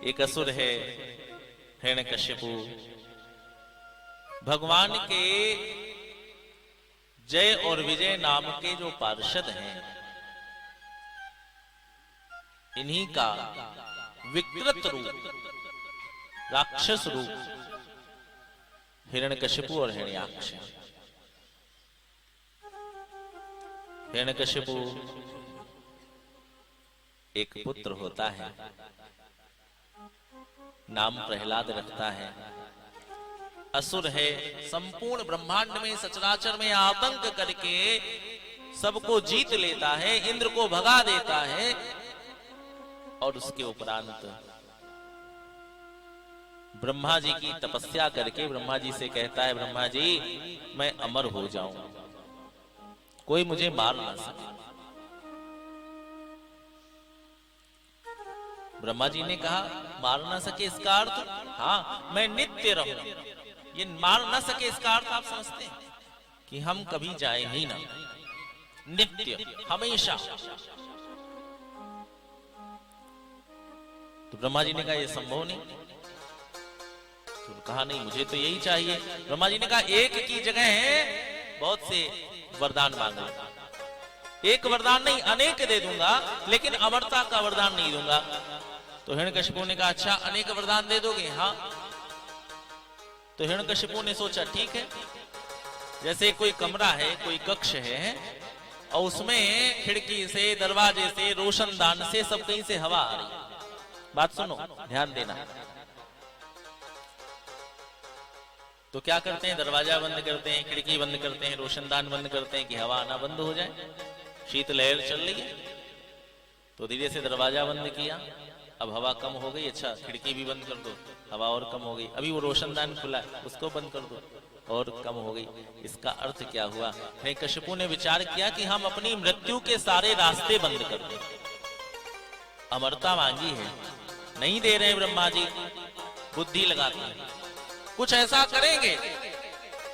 एक असुर है हिरण्यकशिपु, भगवान के जय और विजय नाम के जो पार्षद हैं, इन्हीं का विकृत रूप, राक्षस रूप हिरण्यकशिपु और हिरण्याक्ष। हिरण्यकशिपु एक पुत्र होता है, नाम प्रहलाद रखता है। असुर है, संपूर्ण ब्रह्मांड में सचराचर में आतंक करके सबको जीत लेता है, इंद्र को भगा देता है। और उसके उपरांत ब्रह्मा जी की तपस्या करके ब्रह्मा जी से कहता है, ब्रह्मा जी मैं अमर हो जाऊं, कोई मुझे मार ना सके। ब्रह्मा जी ने कहा मार ना सके इसका अर्थ, हाँ मैं नित्य रहूं। ये मार ना सके इसका अर्थ आप समझते हैं कि हम कभी जाए ही ना, नित्य हमेशा। तो ब्रह्मा जी ने कहा ये संभव नहीं। तो कहा नहीं मुझे तो यही चाहिए। ब्रह्मा जी ने कहा एक की जगह है बहुत से वरदान मांगा, एक वरदान नहीं अनेक दे दूंगा, लेकिन अमरता का वरदान नहीं दूंगा। तो हिरण्यकशिपु ने कहा अच्छा अनेक वरदान दे दोगे? हाँ। तो हिरण्यकशिपु ने सोचा ठीक है, जैसे कोई कमरा है, कोई कक्ष है, और उसमें खिड़की से, दरवाजे से, रोशनदान से सब कहीं से हवा आ रही। बात सुनो, ध्यान देना। तो क्या करते हैं, दरवाजा बंद करते हैं, खिड़की बंद करते हैं, रोशनदान बंद करते हैं कि हवा आना बंद हो जाए। शीतलहर चल रही है तो धीरे से दरवाजा बंद किया, अब हवा कम हो गई, अच्छा खिड़की भी बंद कर दो, हवा और कम हो गई। अभी वो रोशनदान खुला है, उसको बंद कर दो, और कम हो गई। इसका अर्थ क्या हुआ? हिरण्यकशिपु ने विचार किया कि हम अपनी मृत्यु के सारे रास्ते बंद कर दें। अमरता मांगी है, नहीं दे रहे ब्रह्मा जी, बुद्धि लगाते हैं, कुछ ऐसा करेंगे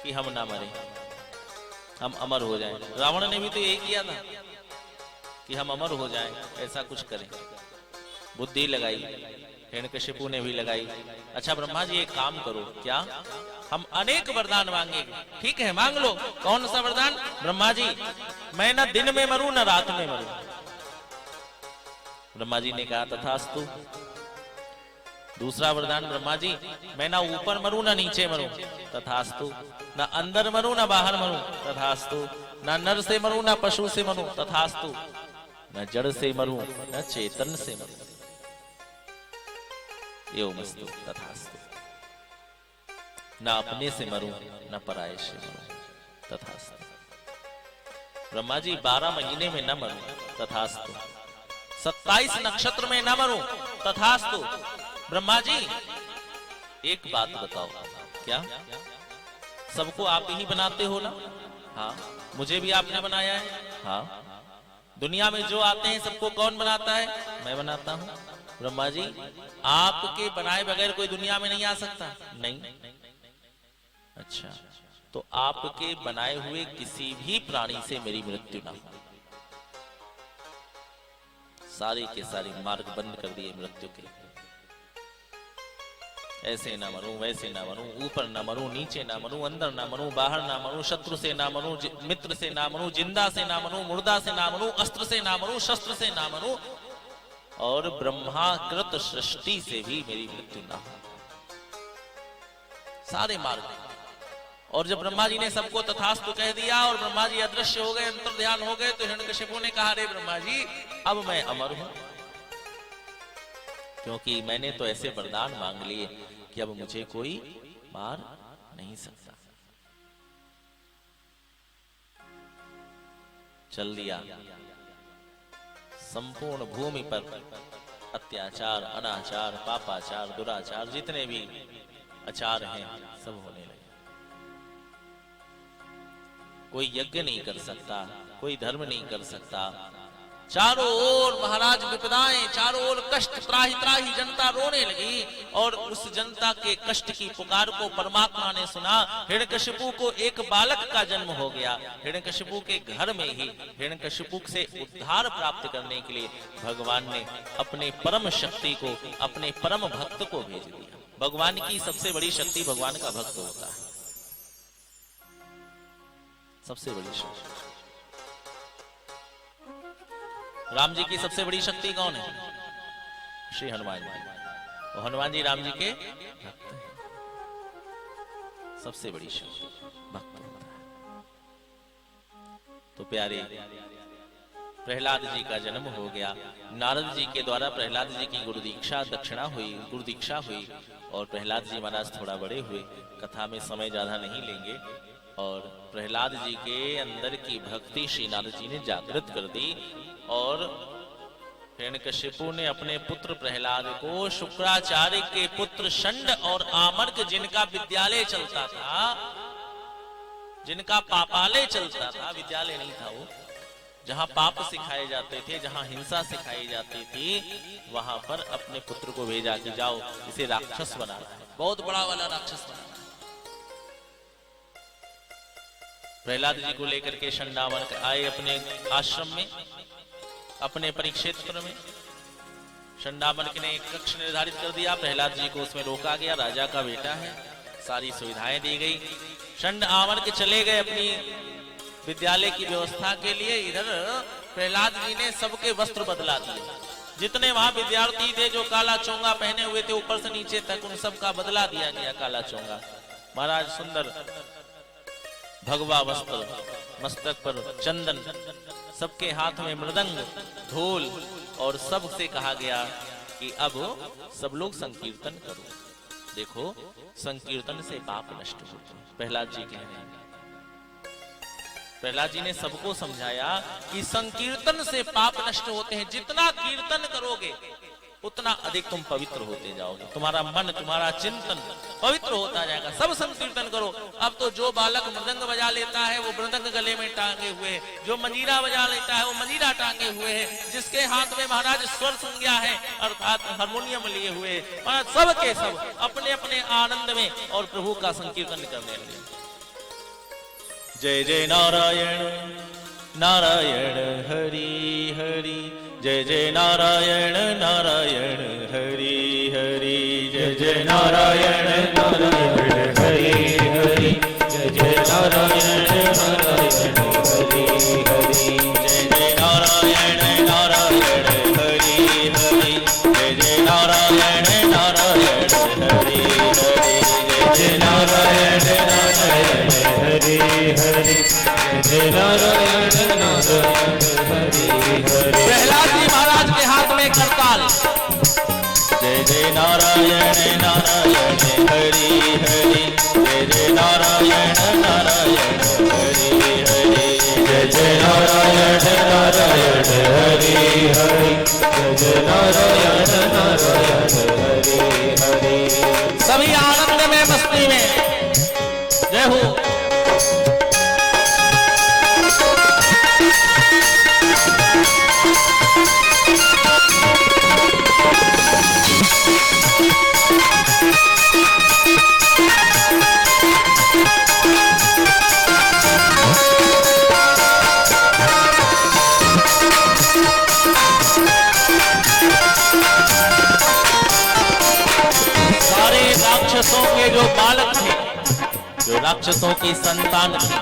कि हम ना मरें, हम अमर हो जाएं। रावण ने भी तो यही किया था कि हम अमर हो जाएं, ऐसा कुछ करें। बुद्धि लगाई, हिरण्यकशिपु ने भी लगाई। अच्छा ब्रह्मा जी एक काम करो, क्या? हम अनेक वरदान मांगेंगे। ठीक है मांग लो। कौन सा वरदान? ब्रह्मा जी मैं ना दिन में मरूं ना रात में मरूं। ब्रह्मा जी ने कहा तथास्तु। दूसरा वरदान, ब्रह्मा जी मैं ना ऊपर मरूं ना नीचे मरूं, तथास्तु। ना अंदर मरूं ना बाहर मरूं, तथास्तु। ना नर से मरूं ना पशु से मरूं, तथास्तु। न जड़ से मरूं न चेतन से मरूं, एवमस्तु तथास्तु। न अपने से मरूं न पराये से मरूं, तथास्तु। ब्रह्मा जी 12 महीने में न मरूं, तथास्तु। 27 नक्षत्र में न मरूं, तथास्तु। ब्रह्मा जी एक बात बताओ, क्या सबको आप ही बनाते हो ना? हाँ। मुझे भी आपने बनाया है? हाँ। दुनिया में जो आते हैं सबको कौन बनाता है? मैं बनाता हूं। ब्रह्मा जी आपके बनाए बगैर कोई दुनिया में नहीं आ सकता? नहीं। अच्छा, तो आपके बनाए हुए किसी भी प्राणी से मेरी मृत्यु ना हो। सारे के सारे मार्ग बंद कर दिए मृत्यु के। ऐसे ना मरूं, वैसे ना मरूं, ऊपर ना मरूं, नीचे ना मरूं, अंदर ना मरूं, बाहर ना मरूं, शत्रु से ना मरूं, मित्र से ना मरूं, जिंदा से ना मरूं, मुर्दा से ना मरूं, अस्त्र से ना मरूं, शस्त्र से ना मरूं, और ब्रह्माकृत सृष्टि से भी मेरी मृत्यु ना हो। सारे मार्ग। और जब ब्रह्मा जी ने सबको तथास्तु कह दिया और ब्रह्मा जी अदृश्य हो गए, अंतर्ध्यान हो गए, तो हिरण्यकशिपु ने कहा अरे ब्रह्मा जी अब मैं अमर हूं, क्योंकि मैंने तो ऐसे वरदान मांग लिए कि अब मुझे कोई मार नहीं सकता। चल दिया। संपूर्ण भूमि पर अत्याचार, अनाचार, पापाचार, दुराचार, जितने भी आचार हैं सब होने लगे। कोई यज्ञ नहीं कर सकता, कोई धर्म नहीं कर सकता, चारों ओर महाराज विपदाएं, चारों ओर कष्ट, त्राही त्राही जनता रोने लगी। और उस जनता के कष्ट की पुकार को परमात्मा ने सुना। हिरण्यकशिपु को एक बालक का जन्म हो गया। हिरण्यकशिपु के घर में ही हिरण्यकशिपु से उद्धार प्राप्त करने के लिए भगवान ने अपने परम शक्ति को, अपने परम भक्त को भेज दिया। भगवान की सबसे बड़ी शक्ति भगवान का भक्त होता है, सबसे बड़ी शक्ति। राम जी की सबसे बड़ी शक्ति कौन है? श्री हनुमान जी। तो हनुमान जी राम जी के भक्त हैं। सबसे बड़ी शक्ति भक्त होता है। तो प्यारे, प्रहलाद जी का जन्म हो गया। नारद जी के द्वारा प्रहलाद जी की गुरु दीक्षा हुई और प्रहलाद जी महाराज थोड़ा बड़े हुए। कथा में समय ज्यादा नहीं लेंगे। और प्रहलाद जी के अंदर की भक्ति श्री नारद जी ने जागृत कर दी। और हिरण्यकशिपु ने अपने पुत्र प्रहलाद को शुक्राचार्य के पुत्र षंड और आमर्क, जिनका विद्यालय चलता था, जिनका पापालय चलता था, विद्यालय नहीं था वो, जहां पाप सिखाए जाते थे, जहां हिंसा सिखाई जाती थी, वहां पर अपने पुत्र को भेजा कि जाओ इसे राक्षस बनाना है, बहुत बड़ा वाला राक्षस बनाना है। प्रहलाद जी को लेकर के षंडामर्क आए अपने आश्रम में, अपने परिक्षेत्र में। षंडामर्क ने एक कक्ष निर्धारित कर दिया। प्रहलाद जी को उसमें रोका गया। राजा का बेटा है, सारी सुविधाएं दी गई। षंड आमर्क चले गए अपनी विद्यालय की व्यवस्था के लिए। इधर प्रहलाद जी ने सबके वस्त्र बदला दिए। जितने वहां विद्यार्थी थे जो काला चोंगा पहने हुए थे ऊपर से नीचे तक, उन सबका बदला दिया गया काला चोंगा। महाराज सुंदर भगवा वस्त्र, मस्तक पर चंदन, सबके हाथ में मृदंग, ढोल, और सबसे कहा गया कि अब सब लोग संकीर्तन करो। देखो, संकीर्तन से पाप नष्ट होते हैं। प्रहलाद जी कह रहे हैं। प्रहलाद जी ने सबको समझाया कि संकीर्तन से पाप नष्ट होते हैं। जितना कीर्तन करोगे उतना अधिक तुम पवित्र होते जाओगे। तुम्हारा मन, तुम्हारा चिंतन पवित्र होता जाएगा। सब संकीर्तन करो। अब तो जो बालक मृदंग बजा लेता है वो मृदंग गले में टांगे हुए है, जो मंजीरा बजा लेता है वो मंजीरा टांगे हुए है, जिसके हाथ में महाराज स्वर संज्ञा है अर्थात हारमोनियम लिए हुए, सब के सब अपने अपने आनंद में और प्रभु का संकीर्तन करने लगे। जय जय नारायण नारायण हरि हरि, जय जय नारायण नारायण हरि हरि, जय जय नारायण नारायण हरि हरि, जय जय नारायण नारायण हरि हरि, जय जय नारायण नारायण हरि हरि, जय जय नारायण नारायण हरि हरि, जय जय नारायण नारायण हरि हरि, जय नारायण नारायण हरि हरि। प्रहलाद जी महाराज के हाथ में करताल। जय जय नारायण नारायण हरि हरि, जय जय नारायण नारायण हरि हरि, जय जय नारायण नारायण हरि हरि, जय जय नारायण नारायण हरि हरि। सभी आनंद में, मस्ती में। जय हो। राक्षसों के जो बालक थे, जो राक्षसों की संतान थी,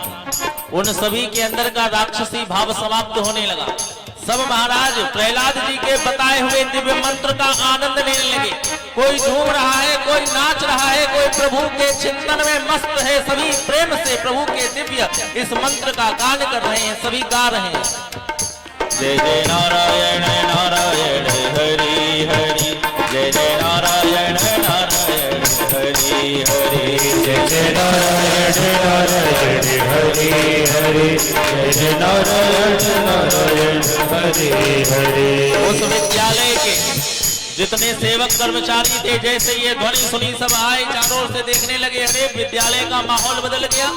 उन सभी के अंदर का राक्षसी भाव समाप्त होने लगा। सब महाराज प्रहलाद जी के बताए हुए दिव्य मंत्र का आनंद लेने लगे। कोई झूम रहा है, कोई नाच रहा है, कोई प्रभु के चिंतन में मस्त है। सभी प्रेम से प्रभु के दिव्य इस मंत्र का गान कर रहे हैं, सभी गा रहे हैं। जय जय नारायण नारायण हरि हरि, जय जय नारायण नारायण हरि हरि, जय जय नारायण नारायण हरि हरि, जय जय नारायण नारायण हरि हरि। उस विद्यालय के जितने सेवक कर्मचारी थे, जैसे ये ध्वनि सुनी सब आए, चारों ओर से देखने लगे। अरे विद्यालय का माहौल बदल गया।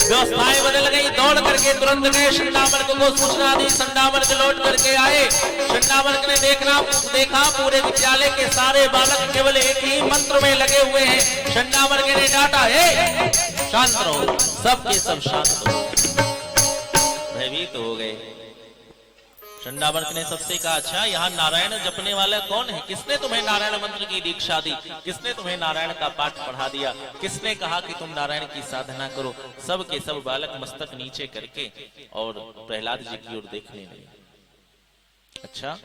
व्यवस्थाएं बदल गई। दौड़ करके तुरंत गए, शंडामर्क को सूचना दी। शंडामर्क लौट करके आए। शंडामर्क ने देखा पूरे विद्यालय के सारे बालक केवल एक ही मंत्र में लगे हुए हैं। शंडामर्क ने डांटा, हे शांत रहो, सबके सब शांत रहो। भयभीत हो गए। शंडामर्क ने सबसे कहा, अच्छा यहाँ नारायण जपने वाला कौन है? किसने तुम्हें नारायण मंत्र की दीक्षा दी? किसने तुम्हें नारायण का पाठ पढ़ा दिया? किसने कहा कि तुम नारायण की साधना करो? सब के सब बालक मस्तक नीचे करके और प्रहलाद जी की ओर देखने लगे। अच्छा,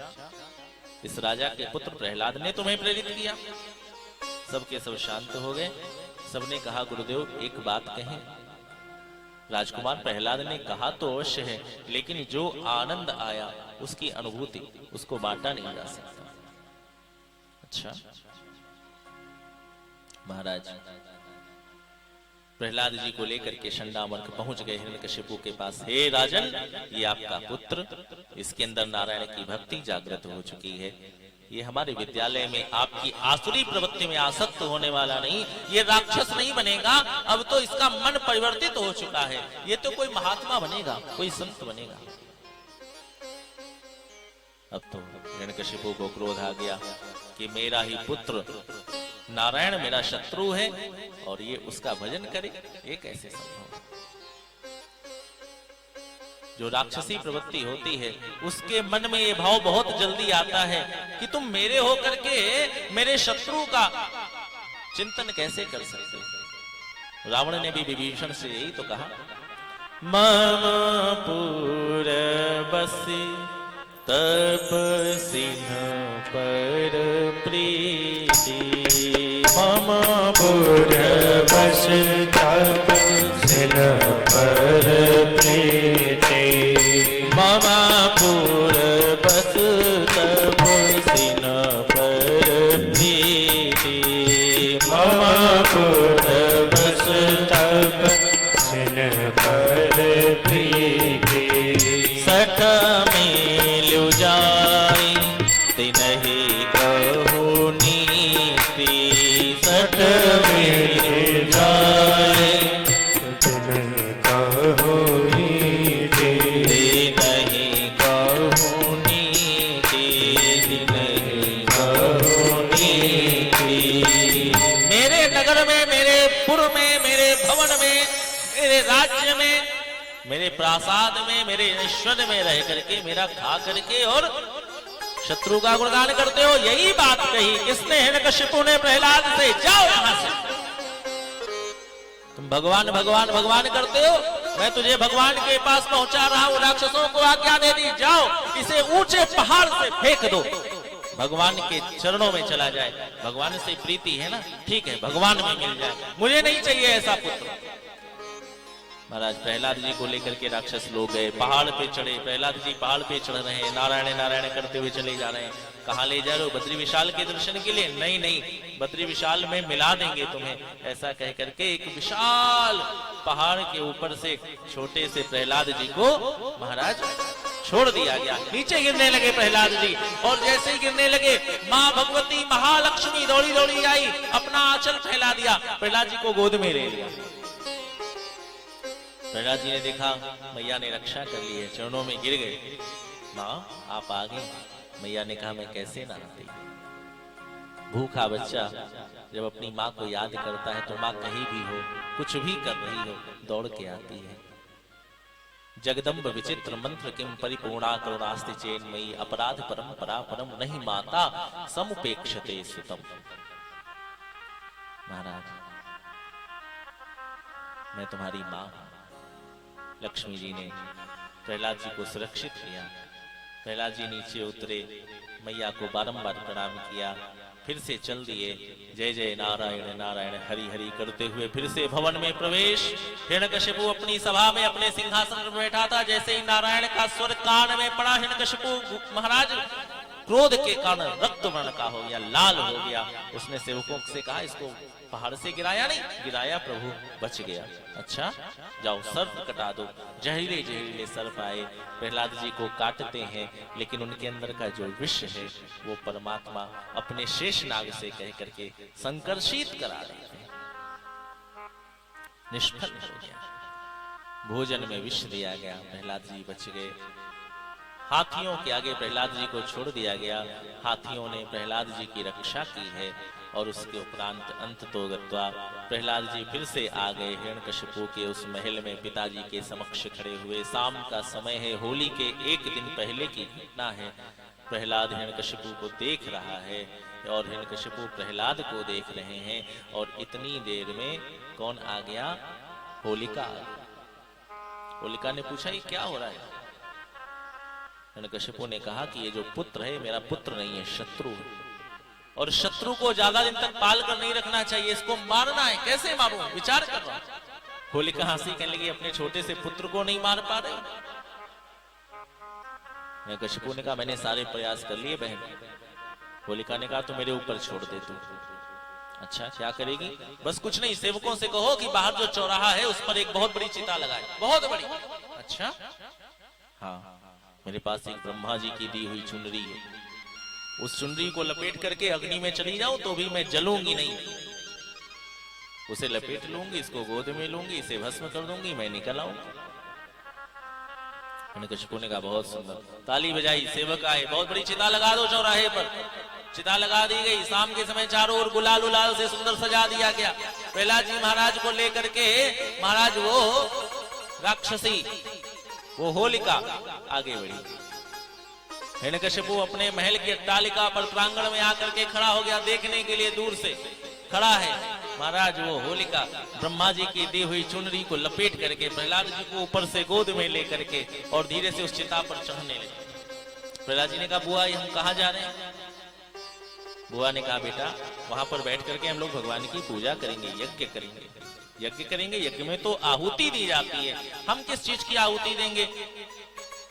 इस राजा के पुत्र प्रहलाद ने तुम्हें प्रेरित किया? सबके सब शांत हो गए। सबने कहा, गुरुदेव एक बात कहें। राजकुमार प्रहलाद ने कहा तो अवश्य है, लेकिन जो आनंद आया उसकी अनुभूति उसको बांटा नहीं जा सकता। अच्छा महाराज, प्रहलाद जी को लेकर के शंडामर्क पहुंच गए हिरण्यकशिपु के पास। हे राजन, ये आपका पुत्र, इसके अंदर नारायण की भक्ति जागृत हो चुकी है। ये हमारे विद्यालय में आपकी आसुरी प्रवृत्ति में आसक्त होने वाला नहीं, ये राक्षस नहीं बनेगा। अब तो इसका मन परिवर्तित हो चुका है। ये तो कोई महात्मा बनेगा, कोई संत बनेगा। अब तो हिरण्यकशिपु को क्रोध आ गया कि मेरा ही पुत्र नारायण मेरा शत्रु है और ये उसका भजन करे, ये कैसे संभव? जो राक्षसी प्रवृत्ति होती है उसके मन में ये भाव बहुत जल्दी आता है कि तुम मेरे होकर के मेरे शत्रु का चिंतन कैसे कर सकते? रावण ने भी विभीषण से यही तो कहा, मम पुर बसी तपसिन पर प्रीति, मम पुर बस तपसिन पर प्रीति, मम पुर बस तपसिन पर प्रीति, मम पुर बस तपसिन पर प्रीति, सठ मिलु जाई तिनहि कहु नीति, सठ मिलु जाई तिनहि कहु नीति, तिनहि कहु नीति, तिनहि कहु नीति। मेरे नगर में, मेरे पुर में, मेरे भवन में, मेरे राज्य में, मेरे प्रासाद में, मेरे ऐश्वर्य में रह करके, मेरा खा करके और शत्रु का गुणगान करते हो, यही बात कही किसने? हिरण्यकशिपु ने प्रहलाद से। जाओ यहां से, तुम भगवान भगवान भगवान करते हो, मैं तुझे भगवान के पास पहुंचा रहा हूं। राक्षसों को आज्ञा दे दी, जाओ इसे ऊंचे पहाड़ से फेंक दो, भगवान के चरणों में चला जाए। भगवान से प्रीति है ना, ठीक है, भगवान में मिल जाए, मुझे नहीं चाहिए ऐसा पुत्र। महाराज प्रहलाद जी को लेकर के राक्षस लोग गए, पहाड़ पे चढ़े। प्रहलाद जी पहाड़ पे चढ़ रहे हैं, नारायण नारायण करते हुए चले जा रहे हैं। कहाँ ले जा रहे हो? बद्री विशाल के दर्शन के लिए? नहीं नहीं, बद्री विशाल में मिला देंगे तुम्हें, ऐसा कह करके एक विशाल पहाड़ के ऊपर से छोटे से प्रहलाद जी को महाराज छोड़ दिया गया। नीचे गिरने लगे प्रहलाद जी, और जैसे ही गिरने लगे माँ भगवती महालक्ष्मी दौड़ी दौड़ी आई, अपना आंचल फैला दिया, प्रहलाद जी को गोद में ले लिया। प्रहलाद जी ने देखा मैया ने रक्षा कर ली है, चरणों में गिर गए। माँ आप आ गई। मैया ने कहा, मैं कैसे ना आती। भूखा बच्चा जब अपनी माँ को याद करता है तो माँ कहीं भी हो, कुछ भी कर रही हो, दौड़ के आती है। जगदम्ब विचित्र मंत्र किम परिपूर्णा करुणास्ति चेन्मयी, अपराध परंपरा परम नहीं माता समुपेक्षते सुतम। महाराज मैं तुम्हारी माँ हूं। लक्ष्मी जी ने प्रहलाद जी को सुरक्षित किया। प्रहलाद जी नीचे उतरे, मैया को बारंबार प्रणाम किया, फिर से चल दिए। जय जय नारायण नारायण हरि हरि करते हुए फिर से भवन में प्रवेश। हिरण्यकशिपु अपनी सभा में अपने सिंहासन पर बैठा था। जैसे ही नारायण का स्वर कान में पड़ा, हिरण्यकशिपु महाराज क्रोध के कारण रक्त वर्ण का हो गया, लाल हो गया। उसने सेवकों से कहा, इसको पहाड़ से गिराया नहीं? गिराया प्रभु, बच गया। अच्छा जाओ सर्प कटा दो। जहरीले जहरीले सर्प आए, प्रहलाद जी को काटते हैं, लेकिन उनके अंदर का जो विष है वो परमात्मा अपने शेष नाग से कह करके संकर्षित करा रहे हैं, निष्फल हो गया। भोजन में विष दिया गया, प्रहलाद जी बच गए। हाथियों के आगे प्रहलाद जी को छोड़ दिया गया, हाथियों ने प्रहलाद जी की रक्षा की है। और उसके उपरांत अंत तो गत्वा प्रहलाद जी फिर से आ गए हिरण्यकशिपु के उस महल में, पिताजी के समक्ष खड़े हुए। शाम का समय है, होली के एक दिन पहले की घटना है। प्रहलाद हिरण्यकशिपु को देख रहा है और हिरण्यकशिपु प्रहलाद को देख रहे हैं। और इतनी देर में कौन आ गया? होलिका आ गया। होलिका ने पूछा, ये क्या हो रहा है? हिरण्यकशिपु ने कहा कि ये जो पुत्र है मेरा पुत्र नहीं है, शत्रु है, और शत्रु को ज्यादा दिन तक पाल कर नहीं रखना चाहिए, इसको मारना है। कैसे मारूं? विचार कर रहा हूं। होलिका हंसी कहने लगी, अपने छोटे से पुत्र को नहीं मार पा रहे? हिरण्यकशिपु ने कहा, मैंने सारे प्रयास कर लिए बहन। होलिका ने कहा, तो मेरे ऊपर छोड़ दे तू। अच्छा, क्या करेगी? बस कुछ नहीं, सेवकों से कहो कि बाहर जो चौराहा है उस पर एक बहुत बड़ी चिता लगाए, बहुत बड़ी। अच्छा, हाँ, मेरे पास एक ब्रह्मा जी की दी हुई चुनरी है, उस चुनरी को लपेट करके अग्नि में चली जाऊं तो भी मैं जलूंगी नहीं, उसे लपेट लूंगी, इसको गोद में लूंगी, इसे भस्म कर दूंगी, मैं निकल आऊंगी। हिरण्यकशिपु ने कहा, बहुत सुंदर। ताली बजाई, सेवक आए, बहुत बड़ी चिता लगा दो चौराहे पर। चिता लगा दी गई। शाम के समय चारों ओर गुलाल उलाल से सुंदर सजा दिया गया। प्रहलाद जी महाराज को लेकर के महाराज वो राक्षसी, वो होलिका आगे बढ़ी। हिरण्यकशिपु अपने महल की अट्टालिका पर प्रांगण में आकर के खड़ा हो गया, देखने के लिए दूर से खड़ा है। महाराज वो होलिका ब्रह्मा जी की दी हुई चुनरी को लपेट करके प्रहलाद जी को ऊपर से गोद में लेकर के और धीरे से उस चिता पर चढ़ने लगे। प्रहलाद जी ने कहा, बुआ ये हम कहाँ जा रहे हैं? बुआ ने कहा, बेटा वहां पर बैठ करके हम लोग भगवान की पूजा करेंगे, यज्ञ करेंगे। यज्ञ करेंगे, यज्ञ में तो आहुति दी जाती है, हम किस चीज की आहुति देंगे?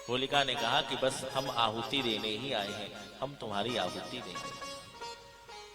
होलिका ने कहा कि बस हम आहुति देने ही आए हैं, हम तुम्हारी आहुति देंगे।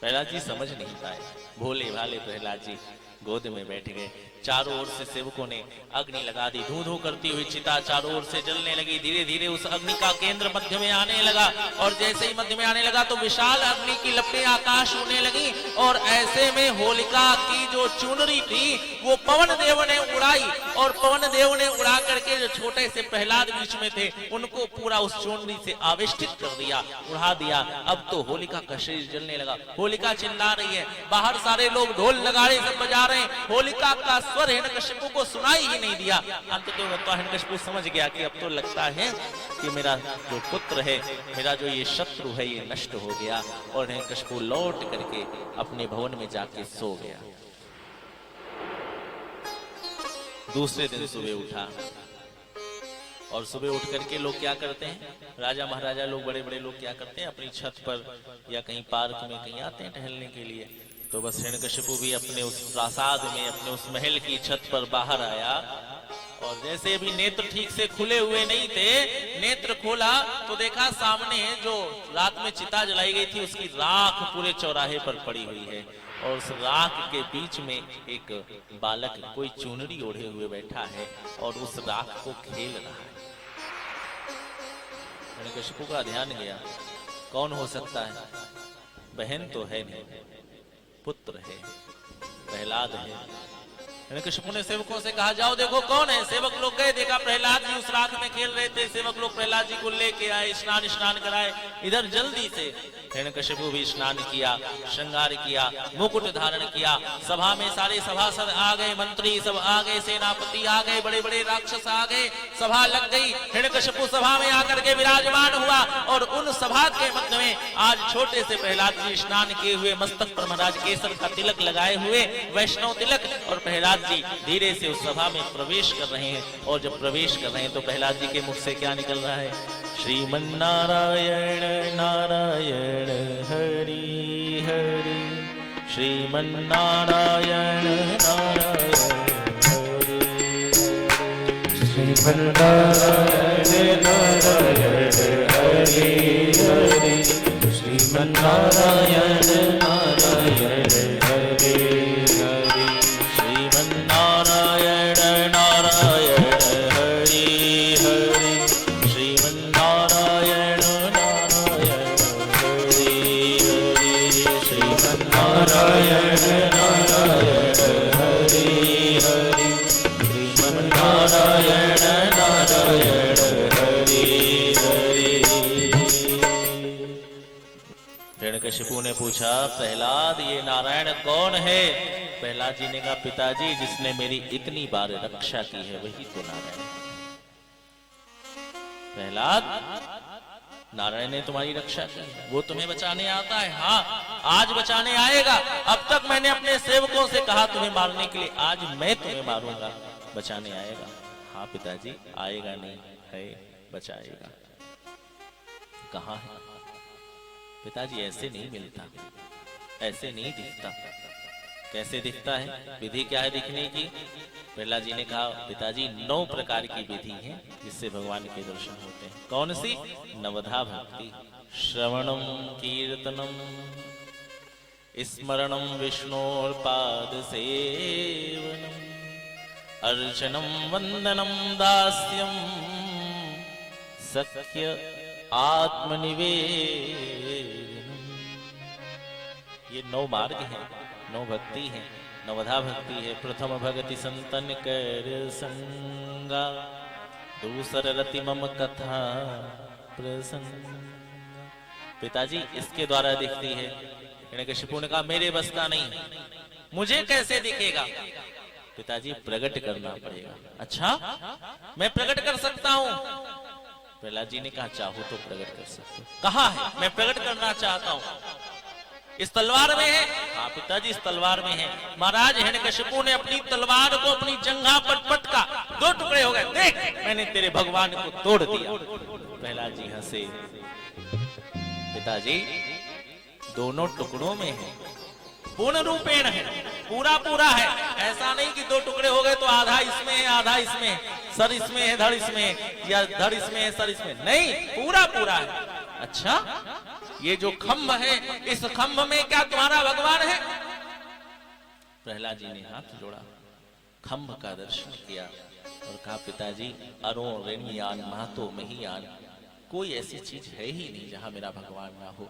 प्रहलाद जी समझ नहीं पाए। भोले भाले प्रहलाद जी गोद में बैठ गए। चारों ओर से सेवकों ने अग्नि लगा दी, धू धू करती हुई चिता चारों ओर से जलने लगी। धीरे धीरे उस अग्नि का केंद्र मध्य में आने लगा, और जैसे ही मध्य में आने लगा तो विशाल अग्नि की लपटें आकाश होने लगी। और ऐसे में होलिका की जो चुनरी थी वो पवन देव ने उड़ाई, और पवन देव ने उड़ा करके जो छोटे से प्रहलाद बीच में थे उनको पूरा उस चुनरी से आविष्टित कर दिया, उड़ा दिया। अब तो होलिका का शरीर जलने लगा। होलिका चिल्ला रही है, बाहर सारे लोग ढोल नगाड़े सब बजा रहे हैं। होलिका का स्वर हिरण्यकशिपु को सुनाई ही नहीं दिया। अंततः हिरण्यकशिपु समझ गया कि अब तो लगता है कि मेरा जो पुत्र है, मेरा जो ये शत्रु है, ये नष्ट हो गया। और हिरण्यकशिपु लौट करके अपने भवन में जाके सो गया। दूसरे दिन सुबह उठा, और सुबह उठ करके लोग क्या करते हैं, राजा महाराजा लोग, बड़े बड़े लोग क्या करते हैं, अपनी छत पर या कहीं पार्क में कहीं आते हैं टहलने के लिए। तो बस हिरण्यकशिपु भी अपने उस प्रासाद में, अपने उस महल की छत पर बाहर आया, और जैसे अभी नेत्र ठीक से खुले हुए नहीं थे, नेत्र खोला तो देखा सामने जो रात में चिता जलाई गई थी उसकी राख पूरे चौराहे पर पड़ी हुई है, और उस राख के बीच में एक बालक कोई चुनरी ओढ़े हुए बैठा है और उस राख को खेल रहा है। हिरण्यकशिपु का ध्यान गया, कौन हो सकता है? बहन तो है नहीं, पुत्र है, प्रहलाद है। हिरण्यकशिपु ने सेवकों से कहा, जाओ देखो कौन है। सेवक लोग गए, देखा प्रहलाद जी उस राख में खेल रहे थे। सेवक लोग प्रहलाद जी को लेके आए, स्नान कराए। इधर जल्दी से हिरण्यकशिपु भी स्नान किया, श्रृंगार किया, मुकुट धारण किया। सभा में सारे सभासद आ गए, मंत्री सब आ गए, सेनापति आ गए, बड़े बड़े राक्षस आ गए। सभा लग गई। हिरण्यकशिपु सभा में आकर के विराजमान हुआ, और उन सभा के मध्य में आज छोटे से प्रहलाद जी स्नान किए हुए, मस्तक पर महाराज केसर का तिलक लगाए हुए, वैष्णव तिलक, और प्रहलाद जी धीरे से उस सभा में प्रवेश कर रहे हैं। और जब प्रवेश कर रहे हैं तो प्रहलाद जी के मुख से क्या निकल रहा है? श्रीमन्नारायण नारायण हरि हरि, श्रीमन्नारायण नारायण हरि हरि, श्रीमन्नारायण नारायण हरि हरि, श्रीमन्नारायण नारायण हरि हरि, श्रीमन्नारायण नारायण हरि हरि, श्रीमन्नारायण नारायण हरि हरि, श्रीमन्नारायण नारायण हरि हरि, श्रीमन्नारायण हिरण्यकशिपु ने पूछा, प्रहलाद ये नारायण कौन है? प्रहलाद जी ने कहा, पिताजी जिसने मेरी इतनी बार रक्षा की है वही तो नारायण है। प्रहलाद, नारायण ने तुम्हारी रक्षा की, वो तुम्हें बचाने आता है। हाँ, आज बचाने आएगा। अब तक मैंने अपने सेवकों से कहा तुम्हें मारने के लिए, आज मैं तुम्हें मारूंगा, बचाने आएगा। हाँ पिताजी, आएगा नहीं है, बचाएगा। कहाँ है? पिताजी ऐसे नहीं मिलता, ऐसे नहीं दिखता। कैसे दिखता है? विधि क्या है दिखने की? प्रहलाद जी ने कहा, पिताजी 9 प्रकार की विधि है जिससे भगवान के दर्शन होते हैं। कौन सी? नवधा भक्ति, श्रवणम कीर्तनम, स्मरणम विष्णोर्पाद सेवनम, अर्चनम वंदनम दास्यम, सख्य आत्मनिवेदनम। ये 9 मार्ग हैं, 9 भक्ति है। नवधा भक्ति है। प्रथम भगति संतन कर संगा, दूसर रति मम कथा प्रसंग। पिताजी इसके द्वारा दिखती है। हिरण्यकशिपु ने कहा, मेरे बस का नहीं, मुझे कैसे दिखेगा? पिताजी प्रकट करना पड़ेगा। अच्छा, मैं प्रकट कर सकता हूं? प्रहलाद जी ने कहा, चाहो तो प्रकट कर सकते हो। कहाँ है? मैं प्रकट करना चाहता हूं। इस तलवार में है? हाँ पिताजी, इस तलवार में है। महाराज हिरण्यकशिपु ने अपनी तलवार को अपनी जंघा पर पटका, 2 टुकड़े हो गए। देख, मैंने तेरे भगवान को तोड़ दिया। प्रहलाद जी हंसे। पिताजी, दोनों टुकड़ों में है, पूर्ण रूपेण है, पूरा पूरा है। ऐसा नहीं कि 2 टुकड़े हो गए तो आधा इसमें है, आधा इसमें, सर इसमें है, धड़ इसमें है, या धड़ इसमें है, सर इसमें नहीं, पूरा पूरा है। अच्छा, ये जो खंभ है, इस खंभ में क्या तुम्हारा भगवान है? प्रहलाद जी ने हाथ जोड़ा, खंभ का दर्शन किया और कहा, पिताजी अरो ऋणियान महतो महियान, कोई ऐसी चीज है ही नहीं जहां मेरा भगवान ना हो।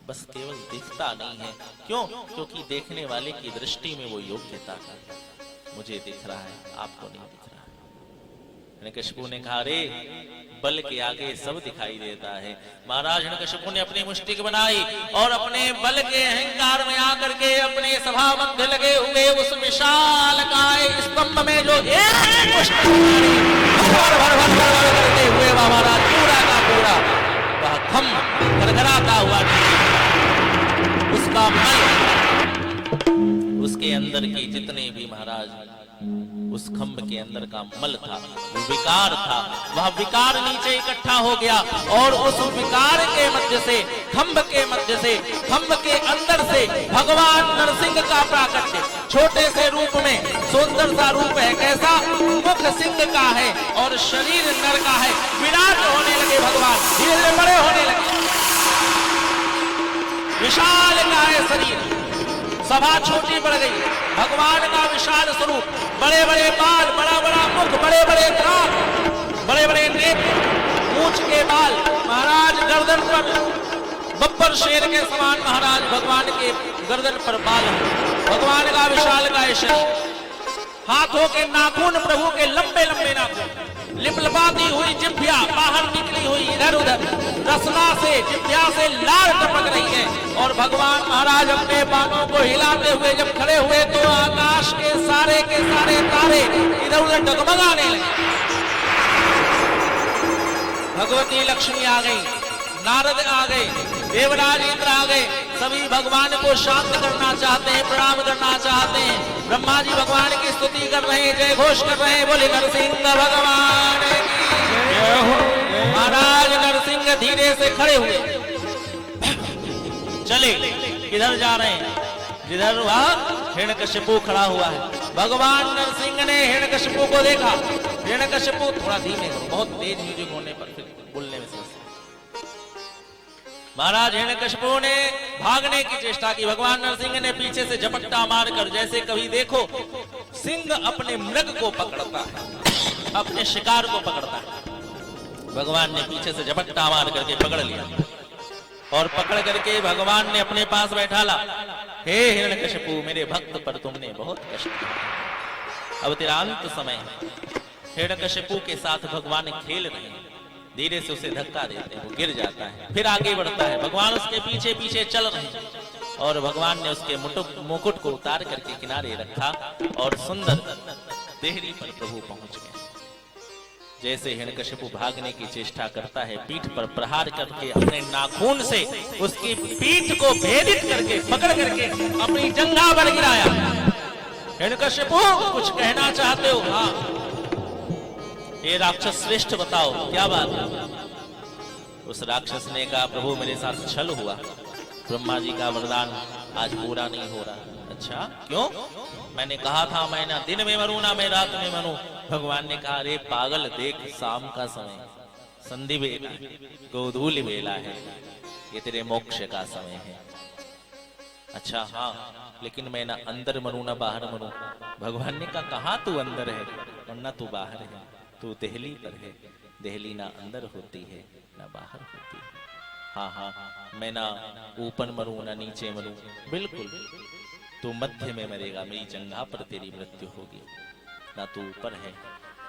बस केवल दिखता नहीं है। क्यों? क्योंकि देखने वाले की दृष्टि में वो योग्यता का है। मुझे दिख रहा है, आपको नहीं दिख रहा है। हिरण्यकशिपु ने कहा, रे बल के आगे सब दिखाई देता है। महाराज हिरण्यकशिपु ने अपनी मुष्टि बनाई और अपने बल के अहंकार में आकर के अपने सभा मध्य लगे हुए उस विशाल काय स्तंभ में जो एक मुष्टि करते हुए महाराज पूरा का पूरा वह खंभ गड़गड़ाता हुआ, उसका मल, उसके अंदर के जितने भी महाराज उस खंभ के अंदर का मल था, वो विकार था, वह विकार नीचे इकट्ठा हो गया और उस विकार के मध्य से, खंभ के मध्य से, खंभ के अंदर से भगवान नरसिंह का प्राकट्य छोटे से रूप में, सुंदर सा रूप है। कैसा? मुख सिंह का है और शरीर नर का है। विराट होने लगे भगवान, धीरे धीरे बड़े होने लगे। विशाल का है शरीर, सभा छोटी पड़ गई। भगवान का विशाल स्वरूप, बड़े बड़े बाल, बड़ा बड़ा मुख, बड़े बड़े दांत, बड़े बड़े नेत्र, मूंछ के बाल, महाराज गर्दन पर बब्बर शेर के समान महाराज भगवान के गर्दन पर बाल है। भगवान का विशाल का शरीर, हाथों के नाखून, प्रभु के लंबे लंबे नाखून, लिपलपाती हुई जिभ्या बाहर निकली हुई इधर उधर, रसना से जिभ्या से लाल टपक रही है। और भगवान महाराज अपने बालों को हिलाते हुए जब खड़े हुए तो आकाश के सारे तारे इधर उधर डगमगाने लगे। भगवती लक्ष्मी आ गई, नारद आ गए, देवराज इंद्र आ गए। सभी भगवान को शांत करना चाहते हैं, प्रणाम करना चाहते हैं। ब्रह्मा जी भगवान की स्तुति कर रहे हैं, जय घोष कर रहे हैं, बोले नरसिंह भगवान की जय हो। महाराज नरसिंह धीरे से खड़े हुए, चले किधर जा रहे हैं? जिधर वहां हिरण्यकशिपु खड़ा हुआ है। भगवान नरसिंह ने हिरण्यकशिपु को देखा। हिरण्यकशिपु थोड़ा धीमे, बहुत तेज म्यूजिक होने पर फिर बोलने में समस्या। महाराज हिरण्यकशिपु ने भागने की चेष्टा की। भगवान नरसिंह ने पीछे से झपट्टा मारकर, जैसे कभी देखो सिंह अपने मृग को पकड़ता है, अपने शिकार को पकड़ता है, भगवान ने पीछे से झपट्टा मार करके पकड़ लिया और पकड़ करके भगवान ने अपने पास बैठा ला। हे हिरण्यकशिपु, मेरे भक्त पर तुमने बहुत कष्ट किया, अब तेरा अंत समय है। हिरण्यकशिपु के साथ भगवान खेल रहे हैं। धीरे से उसे धक्का देते हैं, वो गिर जाता है, फिर आगे बढ़ता है। भगवान उसके पीछे पीछे चल रहे हैं और भगवान ने उसके मुकुट को उतार करके किनारे रखा और सुंदर देहरी पर प्रभु पहुंच गए। जैसे हिरण्यकशिपु भागने की चेष्टा करता है, पीठ पर प्रहार करके अपने नाखून से उसकी पीठ को भेदित करके पकड़ करके अपनी जंघा पर गिराया। हिरण्यकशिपु कुछ कहना चाहते हो? हाँ, ये राक्षस श्रेष्ठ बताओ क्या बात है? उस राक्षस ने कहा, प्रभु मेरे साथ छल हुआ, ब्रह्मा जी का वरदान आज पूरा नहीं हो रहा। अच्छा क्यों? मैंने कहा था मैं ना दिन में मरूं ना मैं रात में मरूं। भगवान ने कहा, अरे पागल, देख शाम का समय, संधि बेला, गोधूली बेला है, ये तेरे मोक्ष का समय है। अच्छा हाँ, लेकिन मैं ना अंदर मरूं ना बाहर मरूं। भगवान ने कहा, कहाँ तू अंदर है और ना तू बाहर है, तू देहली पर है। देहली ना अंदर होती है ना बाहर होती है। हाँ हाँ, मैं ना ऊपर मरूं ना नीचे मरूं, बिल्कुल तू मध्य में मरेगा, मेरी जंघा पर तेरी मृत्यु होगी। ना तू ऊपर है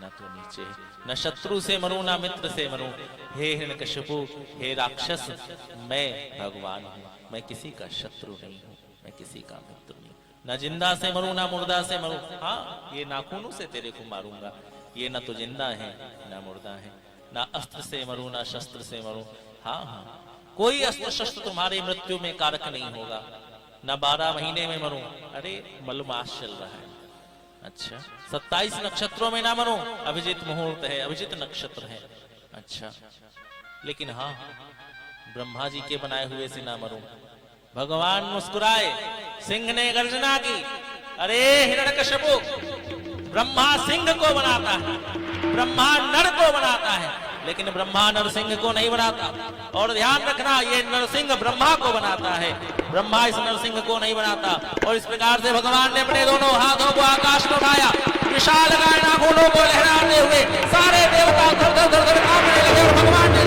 ना तू नीचे है, न शत्रु से मरूं ना मित्र से मरूं। हे हिरण्यकशिपु, हे राक्षस, मैं भगवान हूं, मैं किसी का शत्रु नहीं हूं, मैं किसी का मित्र नहीं, न जिंदा से मरूं ना मुर्दा से मरूं। हाँ, ये नाखूनों से तेरे को मारूंगा, ये ना तो जिंदा है ना मुर्दा है, ना अस्त्र से मरूं ना शस्त्र से मरूं। हाँ हाँ, कोई अस्त्र शस्त्र तुम्हारी मृत्यु में कारक नहीं होगा, न 12 महीने में मरूं। अरे मलमास चल रहा है। अच्छा, 27 नक्षत्रों में ना मरूं, अभिजित मुहूर्त है, अभिजित नक्षत्र है। अच्छा, लेकिन हाँ, ब्रह्मा जी के बनाए हुए से ना मरूं। भगवान मुस्कुराए, सिंह ने गर्जना की, अरे हिरण्यकशिपु, ब्रह्मा सिंह को बनाता है, ब्रह्मा नर को बनाता है, लेकिन ब्रह्मा नरसिंह को नहीं बनाता। और ध्यान रखना, ये नरसिंह ब्रह्मा को बनाता है, ब्रह्मा इस नरसिंह को नहीं बनाता। और इस प्रकार से भगवान ने अपने दोनों हाथों को आकाश में उठाया, विशाल गाय नाखूनों को लहराते हुए सारे देवता धर कांपने लगे और भगवान ने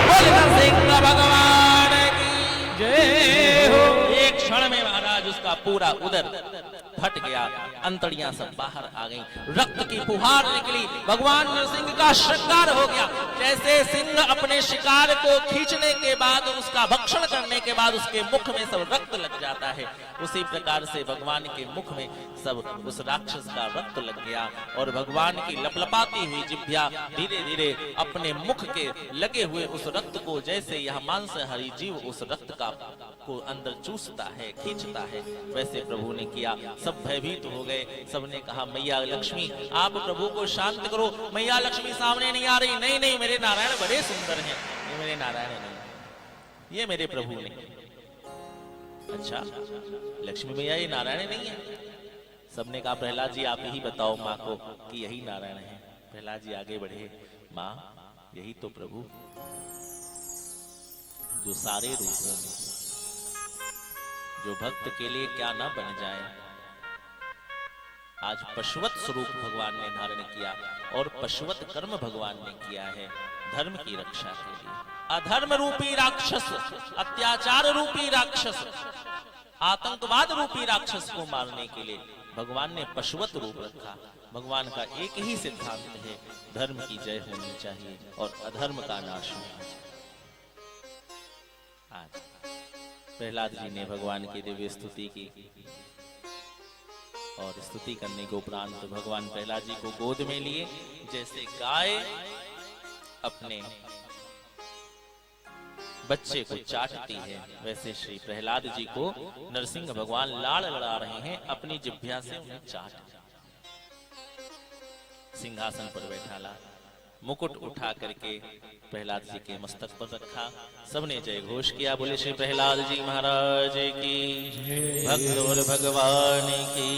बोल नरसिंह भगवान की जय हो। एक क्षण में महाराज उसका पूरा उदर फट गया, अंतड़ियां सब बाहर आ गईं, रक्त की फुहार निकली, भगवान नरसिंह का श्रृंगार हो गया। जैसे सिंह अपने शिकार को खींचने के बाद, उसका भक्षण करने के बाद उसके मुख में सब रक्त लग जाता है, उसी प्रकार से भगवान के मुख में सब उस राक्षस का रक्त लग गया। और भगवान की लपलपाती हुई जिह्वा धीरे धीरे अपने मुख के लगे हुए उस रक्त को, जैसे यह मांसाहारी जीव उस रक्त का को अंदर चूसता है, खींचता है, वैसे प्रभु ने किया। सब भयभीत हो गए, सबने कहा, मैया लक्ष्मी आप प्रभु को शांत करो। मैया लक्ष्मी सामने नहीं आ रही। नहीं नहीं, मेरे नारायण बड़े सुंदर हैं, ये मेरे नारायण नहीं, ये मेरे प्रभु नहीं। अच्छा, लक्ष्मी मैया ये नारायण नहीं है? सबने कहा, प्रहलाद जी आप ही बताओ माँ को कि यही नारायण है। प्रहलाद जी आगे बढ़े, माँ यही तो प्रभु, जो सारे रूपों में, जो भक्त के लिए क्या ना बन जाए। आज पशुवत स्वरूप भगवान ने धारण किया और पशुवत कर्म भगवान ने किया है धर्म की रक्षा के लिए। अधर्म रूपी राक्षस, अत्याचार रूपी राक्षस, आतंकवाद रूपी राक्षस को मारने के लिए भगवान ने पशुवत रूप रखा। भगवान का एक ही सिद्धांत है, धर्म की जय होनी चाहिए और अधर्म का नाश होना चाहिए। आज प्रहलाद जी ने भगवान की दिव्य स्तुति की और स्तुति करने के उपरांत भगवान प्रहलाद जी को गोद में लिए। जैसे गाय अपने बच्चे को चाटती है, वैसे श्री प्रहलाद जी को नरसिंह भगवान लाड़ लड़ा रहे हैं, अपनी जिह्वा से उन्हें चाट। सिंहासन पर बैठा ला, मुकुट उठा करके प्रहलाद जी के मस्तक पर रखा। सबने जय घोष किया, बोले श्री प्रहलाद जी महाराज की, भक्त और भगवान की।